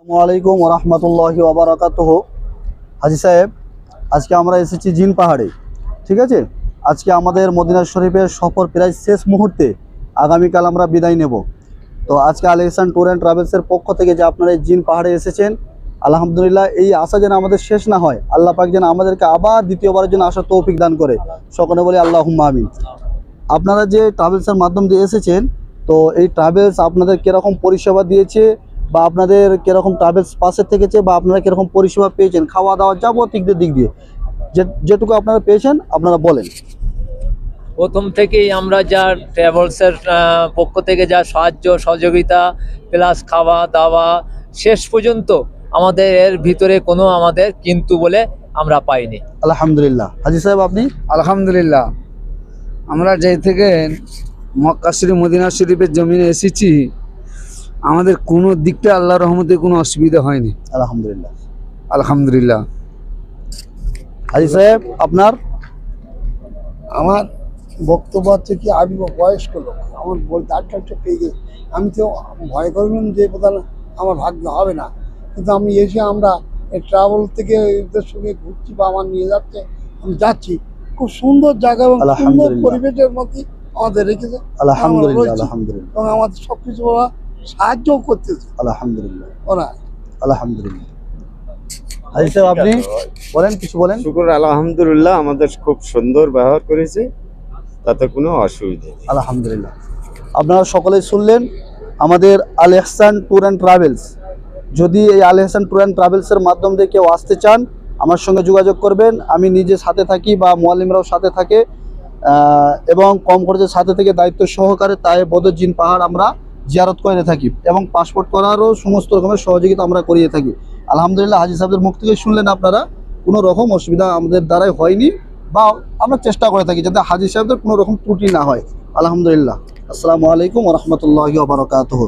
আসসালামু আলাইকুম ওয়া রাহমাতুল্লাহি ওয়া বারাকাতুহু। হাজী সাহেব, আজকে আমরা এসেছি জিন পাহাড়ে। ঠিক আছে, আজকে আমাদের মদিনা শরীফের সফর প্রায় শেষ মুহূর্তে। আগামীকাল আমরা বিদায় নেব। তো আজকে আল ইহসান ট্যুর অ্যান্ড ট্রাভেলসের পক্ষ থেকে যে আপনারা এই জিন পাহাড়ে এসেছেন, আলহামদুলিল্লাহ, এই আশা যেন আমাদের শেষ না হয়। আল্লাহ পাক যেন আমাদেরকে আবার দ্বিতীয়বারের জন্য আসার তৌফিক দান করে। সকলে বলি আল্লাহুম্মা আমিন। আপনারা যে ট্রাভেলসের মাধ্যম দিয়ে এসেছেন, তো এই ট্রাভেলস আপনাদের কীরকম পরিষেবা দিয়েছে, বা আপনাদের কীরকম ট্রাভেলস পাশে থেকেছে, বা আপনারা কীরকম পরিষেবা পেয়েছেন, খাওয়া দাওয়া যাবতীয় দিক দিয়ে যেটুকু আপনারা পেয়েছেন আপনারা বলেন। প্রথম থেকেই আমরা যা ট্রাভেলসের পক্ষ থেকে যা সাহায্য সহযোগিতা প্লাস খাওয়া দাওয়া শেষ পর্যন্ত আমাদের এর ভিতরে কোনো আমাদের কিন্তু বলে আমরা পাইনি। আলহামদুলিল্লাহ। হাজী সাহেব, আপনি? আলহামদুলিল্লাহ, আমরা যেই থেকে মক্কা শরীফ মদিনা শরীফের জমিনে এসেছি, আমাদের কোনো দিকটা আল্লাহর রহমতে কোনো অসুবিধা হয়নি। আলহামদুলিল্লাহ। আলহামদুলিল্লাহ। হাজী সাহেব, আপনার? আমার বক্তব্য হচ্ছে কি, আমি বয়স্ক লোক, আমার বলতে আটটা পেয়ে গেছি। আমি তো ভয় করলাম যে প্রধান আমার ভাগ্য হবে না, কিন্তু আমি এসে আমরা এই ট্রাভেল থেকে এদের সঙ্গে ঘুরছি বা আমার নিয়ে যাচ্ছে, আমি যাচ্ছি। খুব সুন্দর জায়গা এবং সুন্দর আলহামদুলিল্লাহ। পরিবেশের মধ্যে আমাদের রেখেছে। আলহামদুলিল্লাহ। আমরা রয়েছি আলহামদুলিল্লাহ। এবং আমাদের সব কিছু ওরা সাহায্যও করতেছে আলহামদুলিল্লাহ। ওরা। আলহামদুলিল্লাহ। হাজী সাহেব, আপনি বলেন, কিছু বলেন। শুকুর আলহামদুলিল্লাহ, আমাদের খুব সুন্দর ব্যবহার করেছে, তাতে কোনো অসুবিধা নেই। আলহামদুলিল্লাহ। আপনারা সকলেই শুনলেন আমাদের আল ইহসান ট্যুর অ্যান্ড ট্রাভেলস। যদি এই আল ইহসান ট্যুর অ্যান্ড ট্রাভেলসের মাধ্যম দিয়ে কেউ আসতে চান, আমার সঙ্গে যোগাযোগ করবেন। আমি নিজে সাথে থাকি বা মুআল্লিমরাও সাথে থাকে, এবং কম খরচের সাথে থেকে দায়িত্ব সহকারে তায়ে বদর জিন পাহাড় আমরা জিয়ারত করে থাকি, এবং পাসপোর্ট করারও সমস্ত রকমের সহযোগিতা আমরা করিয়ে থাকি। আলহামদুলিল্লাহ, হাজী সাহেবের মুখ থেকে শুনলেন আপনারা, কোনো রকম অসুবিধা আমাদের দ্বারাই হয়নি, বা আমরা চেষ্টা করে থাকি যাতে হাজী সাহেবদের কোনো রকম ত্রুটি না হয়। আলহামদুলিল্লাহ। আসসালামু আলাইকুম ওয়া রাহমাতুল্লাহি ওয়া বারাকাতুহু।